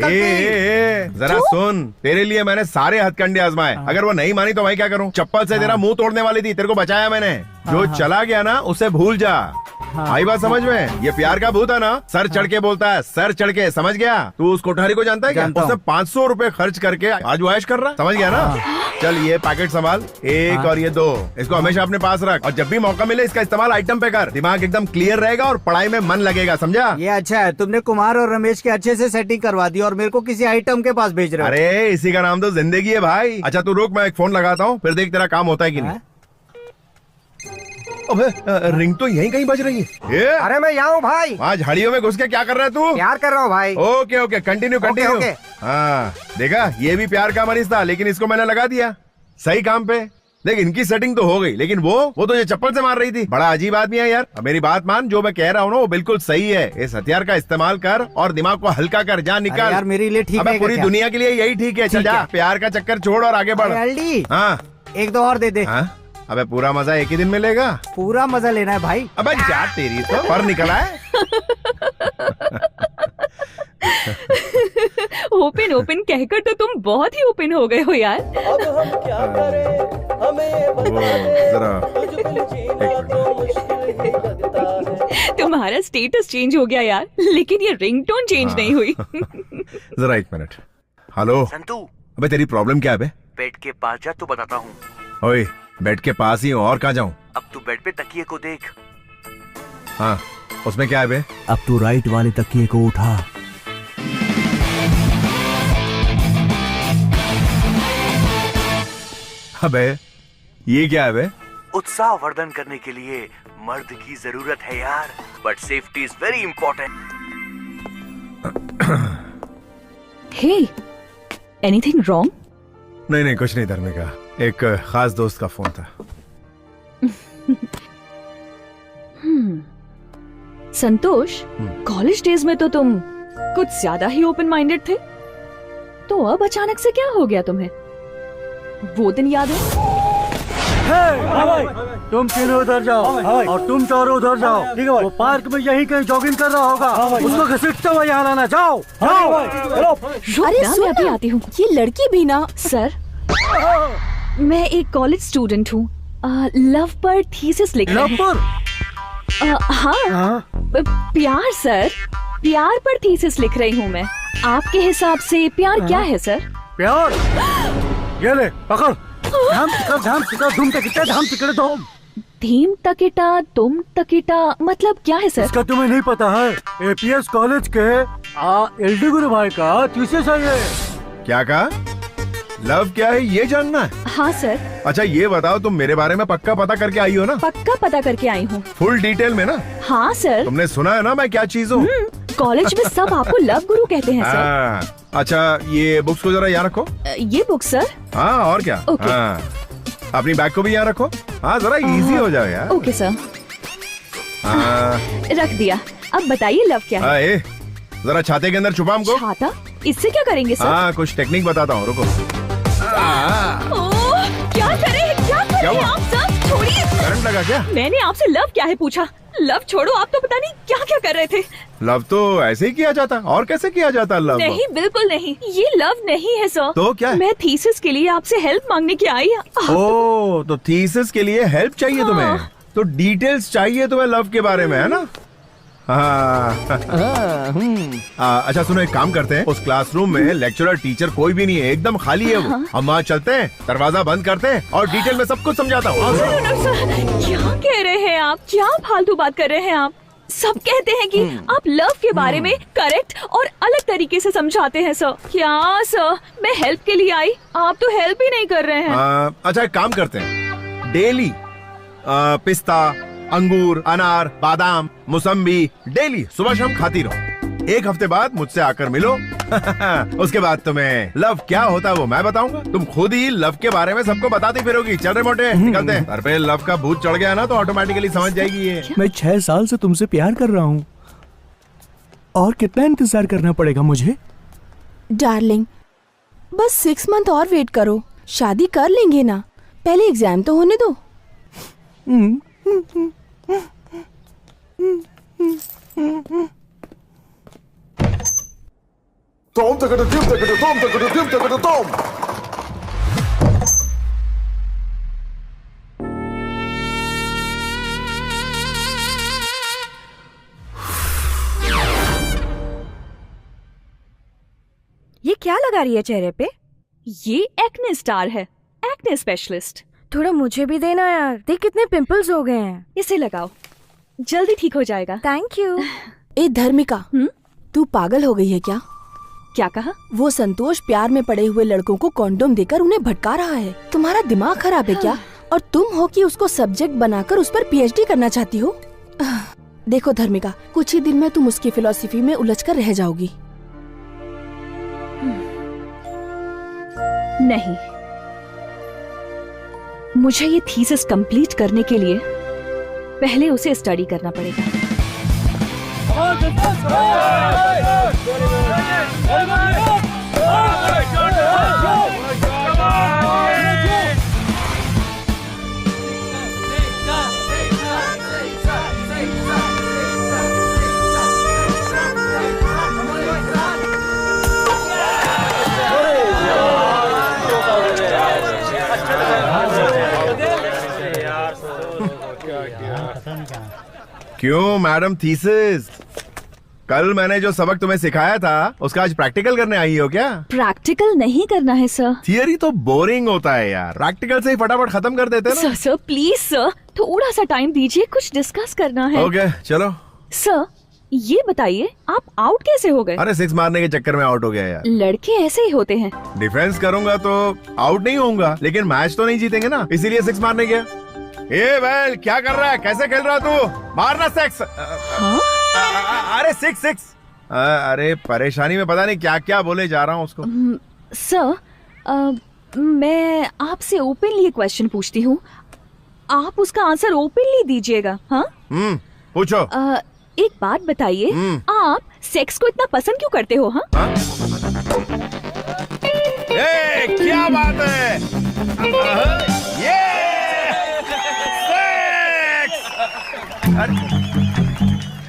जरा सुन, तेरे लिए मैंने सारे हथकंडे आजमाए, अगर वो नहीं मानी तो मैं क्या करूँ? चप्पल से तेरा मुंह तोड़ने वाली थी, तेरे को बचाया मैंने। जो चला गया ना उसे भूल जा। आई बात समझ में? ये प्यार का भूत है ना, सर चढ़ के बोलता है, सर चढ़ के, समझ गया? तू उस कोठारी को जानता है क्या? उसने 500 रुपए खर्च करके आज वो ऐश कर रहा, समझ गया ना? चल ये पैकेट संभाल, एक और ये 2, इसको हमेशा अपने पास रख और जब भी मौका मिले इसका इस्तेमाल आइटम पे कर। दिमाग एकदम क्लियर रहेगा और पढ़ाई में मन लगेगा, समझा? ये अच्छा है, तुमने कुमार और रमेश की अच्छे से सेटिंग करवा दी और मेरे को किसी आइटम के पास भेज रहे हो। अरे इसी का नाम तो जिंदगी है भाई। अच्छा तू रुक, मैं एक फोन लगाता हूँ, फिर देख तेरा काम होता है कि नहीं। अबे रिंग तो यहीं कहीं बज रही है। अरे मैं यहाँ हूँ भाई। वहाँ झाड़ियों में घुस के क्या कर रहा है तू? प्यार कर रहा हूँ भाई। Okay okay, continue continue. हाँ देखा, ये भी प्यार का मरीज था, लेकिन इसको मैंने लगा दिया सही काम पे। देख इनकी सेटिंग तो हो गई, लेकिन वो तो ये चप्पल से मार रही थी। बड़ा अजीब आदमी है यार। अब मेरी बात मान, जो मैं कह रहा हूँ ना वो बिल्कुल सही है। इस हथियार का इस्तेमाल कर और दिमाग को हल्का कर, जा निकाल। यार मेरे लिए ठीक है, पूरी दुनिया के लिए यही ठीक है। चल जा, प्यार का चक्कर छोड़ और आगे बढ़। हाँ 1-2 और दे दे। हाँ? अबे पूरा मजा एक ही दिन मिलेगा। पूरा मजा लेना है भाई। अबे जा तेरी तो पर निकला है। ओपन ओपन कहकर तो तुम बहुत ही ओपन हो गए हो यार। अब हम क्या करें, हमें जरा तुम्हारा स्टेटस चेंज हो गया यार, लेकिन ये रिंगटोन चेंज नहीं हुई। जरा 1 मिनट। हेलो संतू, अबे तेरी प्रॉब्लम क्या है बे? बेड के पास जा तो बताता हूँ। ओए बेड के पास ही हूँ, और कहाँ जाऊँ? अब तू बेड पे तकिए को देख। हाँ उसमें क्या है बे? अब तू राइट वाले तकिए को उठा। अबे ये क्या है बे? उत्साह वर्धन करने के लिए मर्द की जरूरत है यार, but safety is very important. Hey, anything wrong? नहीं कुछ नहीं धर्मिका, एक खास दोस्त का फोन था। संतोष, कॉलेज डेज में तो तुम कुछ ज्यादा ही ओपन माइंडेड थे, तो अब अचानक से क्या हो गया तुम्हें? वो दिन याद है? तुम तीनों उधर जाओ और तुम चारों उधर जाओ। ठीक है, वो पार्क में यही कहीं जॉगिंग कर रहा होगा, उसको घसीटते हुए यहाँ लाना। जाओ जाओ। अरे मैं अभी आती हूँ। ये लड़की भी ना। सर, मैं एक कॉलेज स्टूडेंट हूँ, लव पर थीसिस लिख रही हूँ। हाँ, प्यार सर, प्यार पर थीसिस लिख रही हूँ मैं। आपके हिसाब से प्यार क्या है सर? प्यार, ये ले पकड़। धाम टिकट धूम तकिटा धाम टिकट धूम। धीम तकिटा तुम तकिटा मतलब क्या है सर? इसका तुम्हें नहीं पता है? एपीएस कॉलेज के एलडी गुरु भाई का थीसिस है ये। क्या कहा? लव क्या है ये जानना है? हाँ सर। अच्छा ये बताओ, तुम मेरे बारे में पक्का पता करके आई हो ना? पक्का पता करके आई हूँ। फुल डिटेल में ना? हाँ सर। तुमने सुना है ना मैं क्या चीज हूँ? कॉलेज में सब आपको लव गुरु कहते हैं सर। अच्छा ये बुक्स को जरा यहाँ रखो। ये बुक सर? हाँ और क्या। ओके। हाँ अपनी बैग को भी यहाँ रखो। हाँ जरा इजी हो जाए यार। Okay sir. हाँ रख दिया। अब बताइए लव क्या है? ए, जरा छाते के अंदर छुपा हमको। छाता? इससे क्या करेंगे सर? हाँ कुछ टेक्निक बताता हूँ, रुको। क्या करे आप सब? छोड़िए। करंट लगा क्या? मैंने आपसे लव क्या है पूछा। लव छोड़ो, आप तो पता नहीं क्या क्या कर रहे थे। लव तो ऐसे ही किया जाता, और कैसे किया जाता लव? नहीं बिल्कुल नहीं, ये लव नहीं है सर। तो क्या है? मैं थीसिस के लिए आपसे हेल्प मांगने की आई। ओ तो थीसिस के लिए हेल्प चाहिए तुम्हें, तो डिटेल्स चाहिए तुम्हें लव के बारे में, है ना? अच्छा सुनो, एक काम करते हैं, उस क्लासरूम में लेक्चरर टीचर कोई भी नहीं है, एकदम खाली है वो। हम वहाँ चलते हैं, दरवाजा बंद करते हैं और डिटेल में सब कुछ समझाता हूँ। क्या कह रहे हैं आप? क्या फालतू बात कर रहे हैं आप? सब कहते हैं कि आप लव के बारे में करेक्ट और अलग तरीके से समझाते हैं सर। क्या सर, मैं हेल्प के लिए आई, आप तो हेल्प ही नहीं कर रहे हैं। अच्छा एक काम करते हैं, डेली पिस्ता, अंगूर, अनार, बादाम, मौसम्बी डेली सुबह शाम खाती रहो। 1 हफ्ते बाद मुझसे आकर मिलो। उसके बाद तुम्हें लव क्या होता है वो मैं बताऊंगा, तुम खुद ही लव के बारे में सबको बताती फिरोगी। चल रहे मोटे, निकलते हैं। सर पे लव का भूत चढ़ गया ना तो ऑटोमेटिकली समझ जाएगी ये। मैं 6 साल से तुमसे प्यार कर रहा हूँ, और कितना इंतजार करना पड़ेगा मुझे? डार्लिंग बस 6 मंथ और वेट करो, शादी कर लेंगे ना, पहले एग्जाम तो होने दो। Tom, take it, Tom, take it, Tom. क्या लगा रही है चेहरे पे? ये एक्ने स्टार है, एक्ने स्पेशलिस्ट। थोड़ा मुझे भी देना यार, देख कितने पिंपल्स हो गए हैं। इसे लगाओ, जल्दी ठीक हो जाएगा। Thank you. ए धर्मिका, तू पागल हो गई है क्या? क्या कहा? वो संतोष प्यार में पड़े हुए लड़कों को कॉन्डोम देकर उन्हें भटका रहा है। तुम्हारा दिमाग खराब है क्या? और तुम हो कि उसको सब्जेक्ट बनाकर उस पर पीएचडी करना चाहती हो? देखो धर्मिका, कुछ ही दिन में तुम उसकी फिलॉसफी में उलझकर रह जाओगी। नहीं, मुझे ये थीसिस कंप्लीट करने के लिए पहले उसे स्टडी करना पड़ेगा। क्यों मैडम थीसिस, कल मैंने जो सबक तुम्हें सिखाया था उसका आज प्रैक्टिकल करने आई हो क्या? प्रैक्टिकल नहीं करना है सर। थियरी तो बोरिंग होता है यार, प्रैक्टिकल से ही फटाफट खत्म कर देते हैं ना। सर प्लीज सर, थोड़ा सा टाइम दीजिए, कुछ डिस्कस करना है। ओके चलो। सर ये बताइए, आप आउट कैसे हो गए? अरे 6 मारने के चक्कर में आउट हो गया यार। लड़के ऐसे ही होते हैं। डिफेंस करूंगा तो आउट नहीं होऊंगा, लेकिन मैच तो नहीं जीतेंगे ना, इसीलिए 6 मारने गया। ए वेल, क्या कर रहा है, कैसे खेल रहा तू? मारना 6। अरे 6। अरे परेशानी में पता नहीं क्या क्या बोले जा रहा हूँ उसको। सर मैं आपसे ओपनली क्वेश्चन पूछती हूँ, आप उसका आंसर ओपनली दीजिएगा। हाँ पूछो। एक बात बताइए, आप सेक्स को इतना पसंद क्यों करते हो? हाँ क्या बात है, ये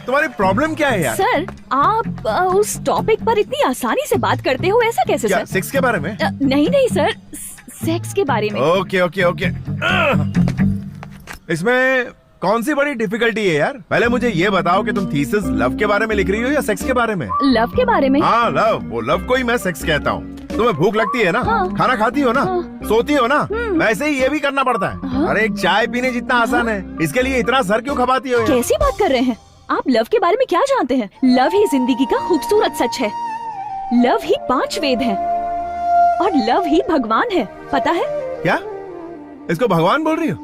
तुम्हारी प्रॉब्लम क्या है यार? सर आप उस टॉपिक पर इतनी आसानी से बात करते हो, ऐसा कैसे? क्या, सर सेक्स के बारे में? नहीं सर, सेक्स के बारे में। ओके। इसमें कौन सी बड़ी डिफिकल्टी है यार? पहले मुझे ये बताओ कि तुम थीसिस लव के बारे में लिख रही हो या सेक्स के बारे में? लव के बारे में। हाँ लव, वो लव को ही मैं सेक्स कहता हूँ। तुम्हें भूख लगती है ना? हाँ। खाना खाती हो ना? सोती हो ना? वैसे ही ये भी करना पड़ता है। अरे एक चाय पीने जितना आसान है, इसके लिए इतना सर क्यों खपाती हो यार? कैसी बात कर रहे हैं आप? लव के बारे में क्या जानते हैं? लव ही जिंदगी का खूबसूरत सच है, लव ही 5 वेद है, और लव ही भगवान है, पता है? क्या इसको भगवान बोल रही हो?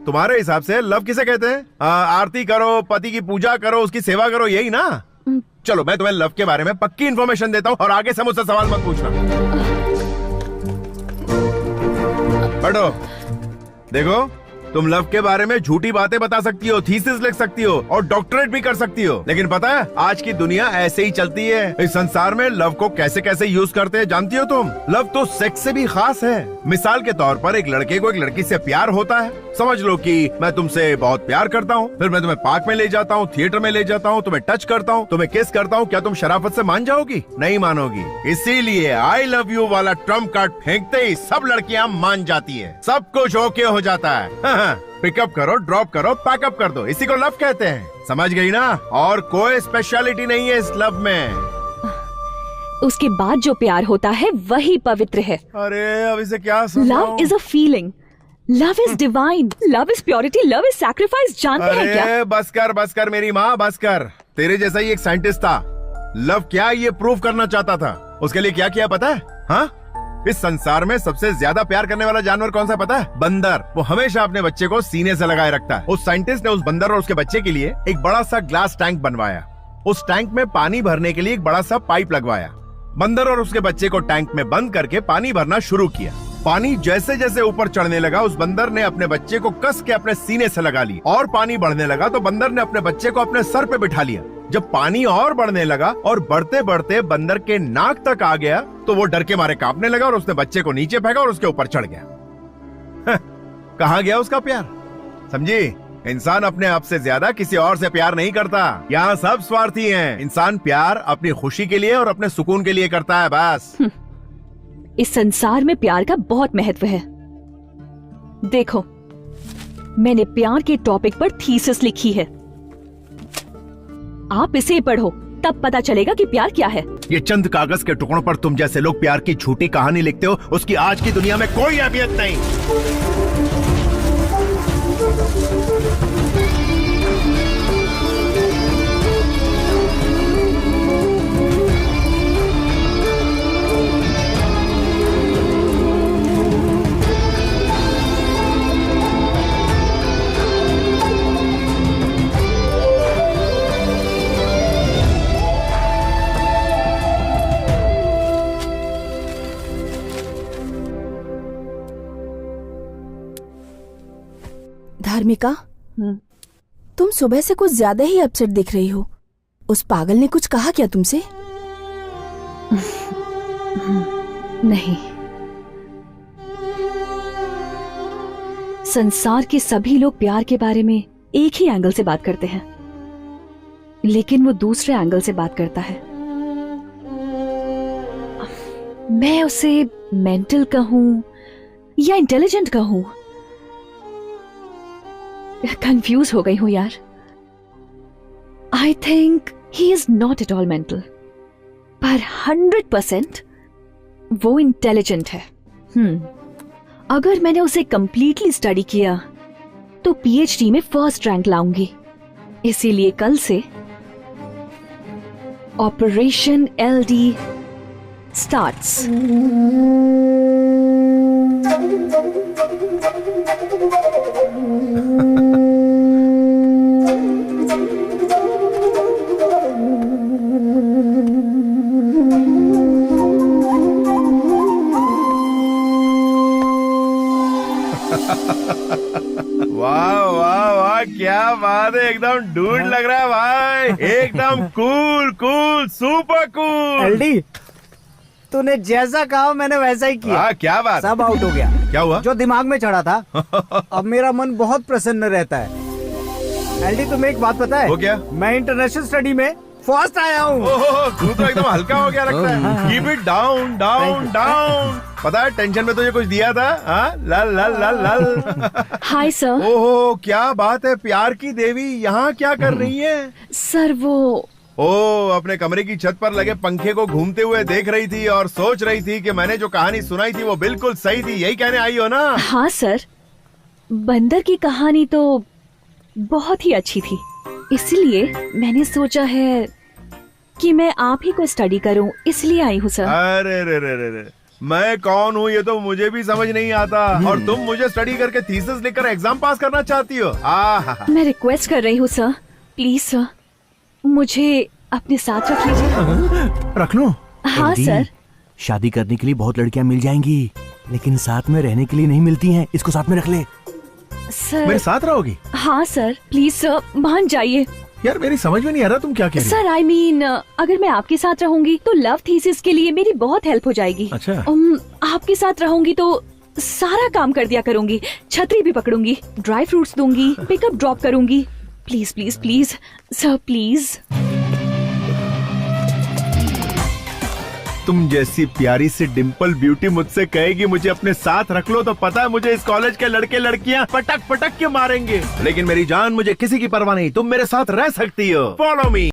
तुम्हारे हिसाब से लव किसे कहते हैं? आरती करो, पति की पूजा करो, उसकी सेवा करो, यही ना? चलो मैं तुम्हें लव के बारे में पक्की इन्फॉर्मेशन देता हूँ, और आगे से मुझसे सवाल मत पूछना। पढ़ो, देखो तुम लव के बारे में झूठी बातें बता सकती हो, थीसिस लिख सकती हो, और डॉक्टरेट भी कर सकती हो, लेकिन पता है आज की दुनिया ऐसे ही चलती है। इस संसार में लव को कैसे कैसे यूज करते हैं जानती हो तुम? लव तो सेक्स से भी खास है। मिसाल के तौर पर एक लड़के को एक लड़की से प्यार होता है। समझ लो कि मैं तुमसे बहुत प्यार करता हूँ, फिर मैं तुम्हें पार्क में ले जाता हूँ, थिएटर में ले जाता हूँ, तुम्हें टच करता हूँ, तुम्हें किस करता हूँ, क्या तुम शराफत से मान जाओगी? नहीं मानोगी। इसीलिए आई लव यू वाला ट्रम्प कार्ड फेंकते ही सब लड़कियाँ मान जाती है, सब कुछ ओके हो जाता है। पिकअप करो, ड्रॉप करो, पैकअप कर दो, इसी को लव कहते हैं। समझ गई ना? और कोई स्पेशलिटी नहीं है इस लव में। उसके बाद जो प्यार होता है वही पवित्र है। अरे अब इसे क्या समझाऊं? Love is a feeling, love is divine, love is purity, love is sacrifice. जानते हैं क्या? अरे बस कर मेरी माँ, बस कर। तेरे जैसा ही एक साइंटिस्ट था, लव क्या ये प्रूव करना चाहता था। उसके लिए क्या किया पता है? हाँ, इस संसार में सबसे ज्यादा प्यार करने वाला जानवर कौन सा पता है? बंदर। वो हमेशा अपने बच्चे को सीने से लगाए रखता है। उस साइंटिस्ट ने उस बंदर और उसके बच्चे के लिए एक बड़ा सा ग्लास टैंक बनवाया। उस टैंक में पानी भरने के लिए एक बड़ा सा पाइप लगवाया। बंदर और उसके बच्चे को टैंक में बंद करके पानी भरना शुरू किया। पानी जैसे जैसे ऊपर चढ़ने लगा, उस बंदर ने अपने बच्चे को कस के अपने सीने से लगा ली, और पानी बढ़ने लगा तो बंदर ने अपने बच्चे को अपने सर पे बिठा लिया। जब पानी और बढ़ने लगा और बढ़ते बढ़ते बंदर के नाक तक आ गया, तो वो डर के मारे कांपने लगा और उसने बच्चे को नीचे फेंका और उसके ऊपर चढ़ गया। कहाँ गया उसका प्यार? समझी? इंसान अपने आप से ज्यादा किसी और से प्यार नहीं करता। यहाँ सब स्वार्थी हैं। इंसान प्यार अपनी खुशी के लिए और अपने सुकून के लिए करता है, बस। इस संसार में प्यार का बहुत महत्व है। देखो, मैंने प्यार के टॉपिक पर थीसिस लिखी है, आप इसे पढ़ो तब पता चलेगा कि प्यार क्या है। ये चंद कागज के टुकड़ों पर तुम जैसे लोग प्यार की झूठी कहानी लिखते हो, उसकी आज की दुनिया में कोई अहमियत नहीं। धार्मिका, तुम सुबह से कुछ ज्यादा ही अपसेट दिख रही हो। उस पागल ने कुछ कहा क्या तुमसे? नहीं, संसार के सभी लोग प्यार के बारे में एक ही एंगल से बात करते हैं, लेकिन वो दूसरे एंगल से बात करता है। मैं उसे मेंटल कहूं या इंटेलिजेंट कहूं, कंफ्यूज हो गई हूं यार। I think he is not at all mental, पर 100% वो इंटेलिजेंट है। अगर मैंने उसे कंप्लीटली स्टडी किया तो पीएचडी में फर्स्ट रैंक लाऊंगी। इसीलिए कल से ऑपरेशन एलडी स्टार्ट्स। वाह वाह वाह, क्या बात है, एकदम डूड लग रहा है भाई, एकदम cool cool super cool. LD, तूने जैसा कहा मैंने वैसा ही किया। क्या बात, सब आउट हो गया। क्या हुआ? जो दिमाग में चढ़ा था। अब मेरा मन बहुत प्रसन्न रहता है। एलडी, तुम्हें एक बात पता है? वो क्या? मैं इंटरनेशनल स्टडी में फर्स्ट आया हूँ। तू तो एकदम हल्का हो गया लगता है। Keep it down down down. पता है टेंशन में तुझे कुछ दिया था? लल लल लल लल। Hi sir. ओहो, क्या बात है, प्यार की देवी यहाँ क्या कर रही है? सर वो अपने कमरे की छत पर लगे पंखे को घूमते हुए देख रही थी और सोच रही थी कि मैंने जो कहानी सुनाई थी वो बिल्कुल सही थी, यही कहने आई हो ना? हाँ सर, बंदर की कहानी तो बहुत ही अच्छी थी, इसलिए मैंने सोचा है कि मैं आप ही को स्टडी करूं, इसलिए आई हूँ सर। अरे रे रे रे रे, मैं कौन हूँ ये तो मुझे भी समझ नहीं आता, और तुम मुझे स्टडी करके थीसिस लिखकर एग्जाम पास करना चाहती हो? मैं रिक्वेस्ट कर रही हूँ सर, प्लीज सर, मुझे अपने साथ रख लीजिए। रख लो? हाँ सर। शादी करने के लिए बहुत लड़कियां मिल जाएंगी, लेकिन साथ में रहने के लिए नहीं मिलती हैं। इसको साथ में रख ले। सर मेरे साथ रहोगी? हाँ सर, प्लीज सर, मान जाइए। यार मेरी समझ में नहीं आ रहा तुम क्या कह रही हो? सर आई मीन, अगर मैं आपके साथ रहूंगी तो लव थीसिस के लिए मेरी बहुत हेल्प हो जाएगी। अच्छा। आपके साथ रहूंगी तो सारा काम कर दिया करूंगी, छतरी भी पकड़ूंगी, ड्राई फ्रूट्स दूंगी, पिकअप ड्रॉप करूंगी। Please please please sir, please. तुम जैसी प्यारी सी डिम्पल ब्यूटी मुझसे कहेगी मुझे अपने साथ रख लो, तो पता है मुझे इस कॉलेज के लड़के लड़कियां पटक पटक के मारेंगे, लेकिन मेरी जान, मुझे किसी की परवाह नहीं, तुम मेरे साथ रह सकती हो। Follow me.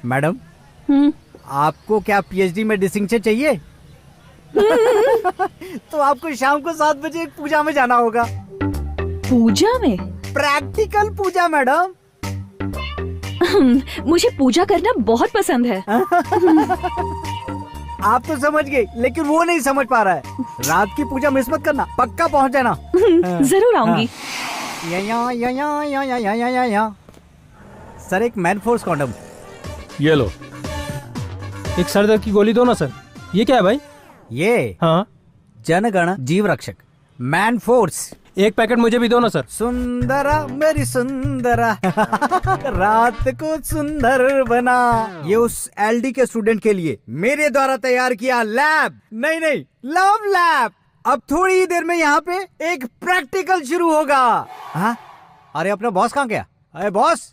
मैडम, आपको क्या पीएचडी में डिस्टिंक्शन चाहिए? तो आपको शाम को 7 बजे एक पूजा में जाना होगा। पूजा में? प्रैक्टिकल पूजा मैडम। मुझे पूजा करना बहुत पसंद है। आप तो समझ गए, लेकिन वो नहीं समझ पा रहा है। रात की पूजा मिस मत करना, पक्का पहुंच जाना। जरूर आऊंगी। सर, एक मैन फोर्स कॉन्डम। ये लो। एक सर दर्द की गोली दो ना सर। ये क्या है भाई? ये हाँ, जनगण जीव रक्षक मैन फोर्स। एक पैकेट मुझे भी दो ना सर। सुंदरा मेरी सुंदरा रात को सुंदर बना। ये उस एलडी के स्टूडेंट के लिए मेरे द्वारा तैयार किया लैब, नहीं लव लैब। अब थोड़ी ही देर में यहाँ पे एक प्रैक्टिकल शुरू होगा। हाँ? अरे अपना बॉस कहाँ गया? अरे बॉस।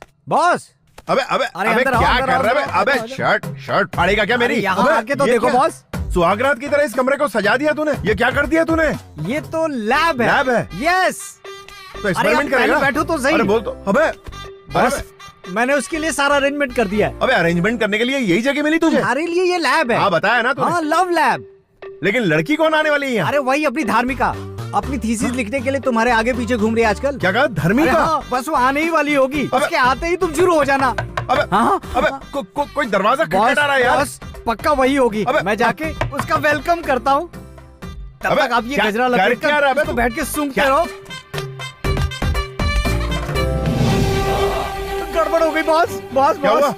अबे क्या कर रहा है? अबे शर्ट फाड़ेगा क्या मेरी? यहाँ आके तो देखो बॉस। सुहागरात की तरह इस कमरे को सजा दिया तूने। ये क्या कर दिया तूने? ये तो लैब है। लैब है? यस। तो एक्सपेरिमेंट करेगा? बैठो तो सही। अरे बोल तो। अबे बॉस, मैंने उसके लिए सारा अरेंजमेंट कर दिया है। अबे अरेंजमेंट करने के लिए यही जगह मिली तुझे? हमारे लिए ये लैब है। हाँ बताया ना तूने। हाँ, लव लैब। लेकिन लड़की कौन आने वाली है यहाँ? अरे वही अपनी धार्मिका, अपनी थीसिस लिखने के लिए तुम्हारे आगे पीछे घूम रही है आजकल। क्या कहा? धर्मिका? हाँ, बस वो आने ही वाली होगी। उसके आते ही तुम शुरू हो जाना। अबे कोई दरवाजा खटखटा रहा है यार। बस पक्का वही होगी। मैं जाके उसका वेलकम करता हूँ। तब तक आप ये गजरा लपेट कर बैठ के सूंघते रहो। गड़बड़ हो गई बॉस। क्या हुआ?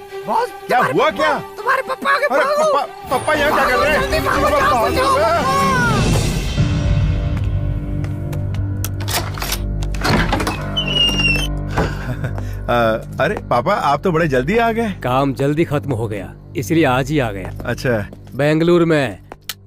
क्या हुआ? क्या तुम्हारे पप्पा के? अरे पप्पा यहाँ क्या कर रहे हैं? अरे पापा, आप तो बड़े जल्दी आ गए। काम जल्दी खत्म हो गया, इसलिए आज ही आ गया। अच्छा। बेंगलुरु में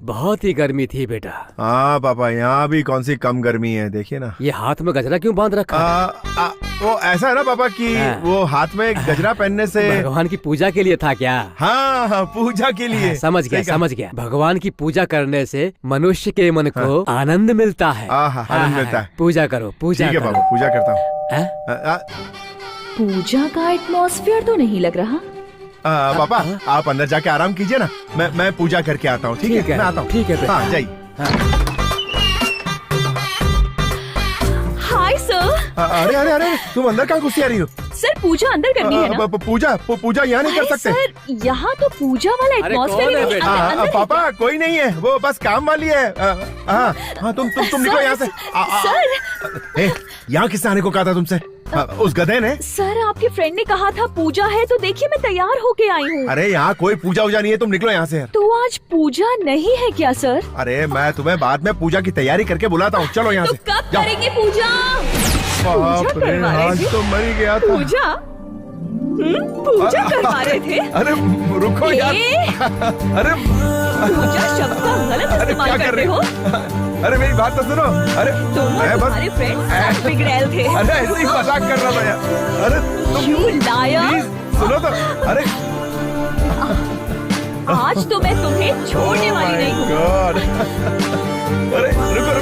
बहुत ही गर्मी थी बेटा। हाँ पापा, यहाँ भी कौन सी कम गर्मी है, देखिए ना। ये हाथ में गजरा क्यों बांध रखा है? वो ऐसा है ना पापा कि वो हाथ में गजरा पहनने से भगवान की पूजा के लिए था क्या? हाँ, पूजा के लिए। समझ गया। भगवान की पूजा करने से मनुष्य के मन को आनंद मिलता है। आनंद मिलता है। पूजा करो। ठीक है पापा, पूजा करता हूँ। पूजा का एटमॉस्फेयर तो नहीं लग रहा। पापा आप अंदर जाके आराम कीजिए ना, मैं पूजा करके आता हूँ। ठीक है, मैं आता हूँ। ठीक है। हाँ जाइए। Hi sir. अरे तुम अंदर कहाँ घुसी आ रही हो? सर पूजा अंदर करनी है ना? पूजा यहाँ नहीं कर सकते सर, यहाँ तो पूजा वाला एटमॉस्फेयर। पापा कोई नहीं है, वो बस काम वाली है। हाँ तुम निकलो यहाँ से। सर यहाँ किसने आने को कहा था तुमसे? उस गधे ने। सर आपके फ्रेंड ने कहा था पूजा है, तो देखिए मैं तैयार होके आई हूँ। अरे यहाँ कोई पूजा वूजा नहीं है, तुम निकलो यहाँ से। तो आज पूजा नहीं है क्या सर? अरे मैं तुम्हें बाद में पूजा की तैयारी करके बुलाता हूँ, चलो यहाँ से। कब करेंगे पूजा? बाप रे, आज तो मर ही गया था। पूजा करवा रहे थे? अरे रुको यार। अरे पूजा शब्द का गलत इस्तेमाल करते हो। अरे मेरी बात तो सुनो। अरे मैं बस तुम्हारे फ्रेंड्स बिगड़ैल थे। अरे ऐसे ही मजाक कर रहा था यार। अरे You liar! प्लीज सुनो तो। अरे आज तो मैं तुम्हें छोड़ने वाली नहीं हूँ। गॉड। अरे रुको।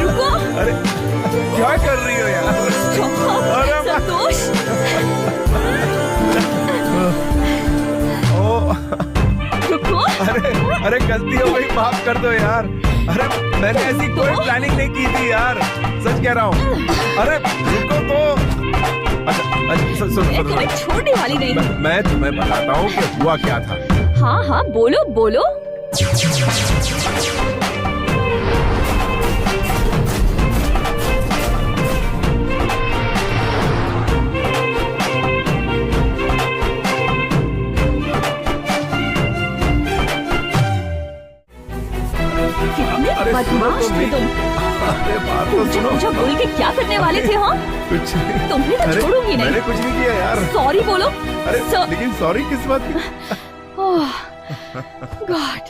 रुको। अरे क्या कर रही हो यार? अरे संतोष। रुको। अरे गलती हो गई, माफ कर दो यार। अरे मैंने ऐसी कोई प्लानिंग नहीं की थी यार, सच कह रहा हूँ। अरे रुको तो। अच्छा मैं तुम्हें छोड़ने वाली नहीं। मैं तुम्हें बताता हूँ कि हुआ क्या था। हाँ बोलो। कितने बदमाश थे तुम। पूजा बोल के क्या करने वाले थे? हाँ कुछ नहीं। तुम्हें तो छोड़ूंगी नहीं। मैंने कुछ नहीं किया यार। सॉरी बोलो। अरे लेकिन सॉरी किस बात की? गॉड,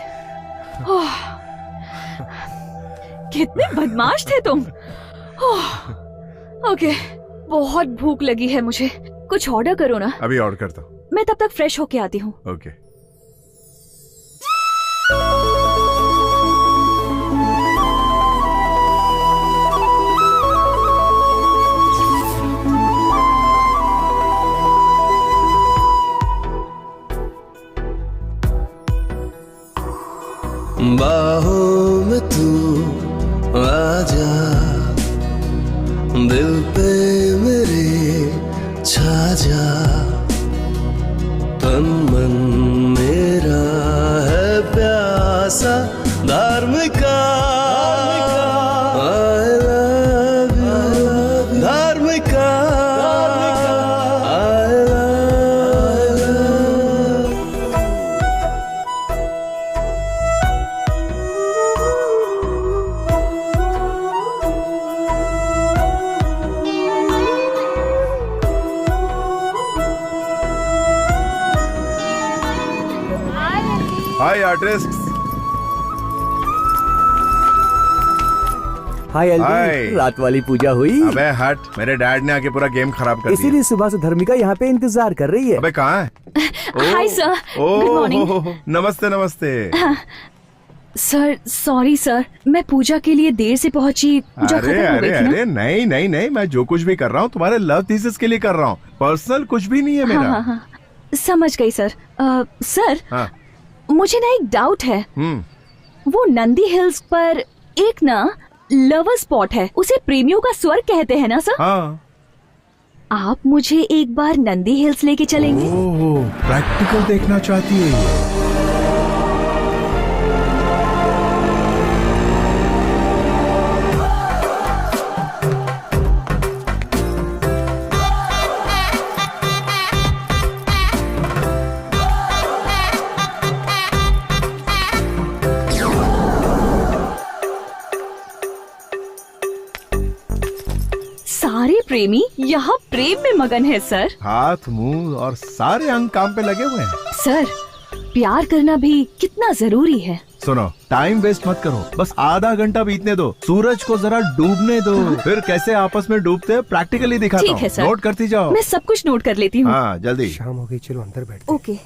कितने बदमाश थे तुम। ओके, बहुत भूख लगी है मुझे, कुछ ऑर्डर करो ना। अभी ऑर्डर करता हूँ। मैं तब तक फ्रेश होके आती हूँ। ओके। बाहों में तू आजा, दिल पे मेरे छा जा, तन मन मेरा है प्यासा Dharmika, I love you Dharmika, I love you। Hi artist. Hi hi. एल्डी, रात वाली पूजा हुई? अबे हट, मेरे डैड ने आके पूरा गेम खराब कर दिया। इसीलिए सुबह से धर्मिका यहाँ पे इंतजार कर रही है। अबे कहाँ है? Hi sir, good morning. नमस्ते नमस्ते। सर सॉरी सर, मैं पूजा के लिए देर से पहुंची। पूजा अरे खत्म हो गई अरे थी ना। अरे नहीं नहीं नहीं, मैं जो कुछ भी कर रहा हूँ तुम्हारे लव थीसिस के लिए कर रहा हूँ, पर्सनल कुछ भी नहीं है हाँ, मेरा। हाँ, हाँ, समझ गई सर। सर हाँ। मुझे ना एक डाउट है। हम्म। वो नंदी हिल्स पर एक ना लवर स्पॉट है, उसे प्रेमियों का स्वर्ग कहते हैं ना सर? हाँ। आप मुझे एक बार नंदी हिल्स लेके चलेंगे? ओह, प्रैक्टिकल देखना चाहती है ये। सारे प्रेमी यहाँ प्रेम में मगन है सर। हाथ मुंह और सारे अंग काम पे लगे हुए हैं। सर प्यार करना भी कितना जरूरी है। सुनो, टाइम वेस्ट मत करो, बस आधा घंटा बीतने दो, सूरज को जरा डूबने दो, फिर कैसे आपस में डूबते हैं प्रैक्टिकली दिखाता ठीक है हूँ। सर, नोट करती जाओ। मैं सब कुछ नोट कर लेती हूँ। हाँ जल्दी। शाम हो गई, चलो अंदर बैठ। ओके।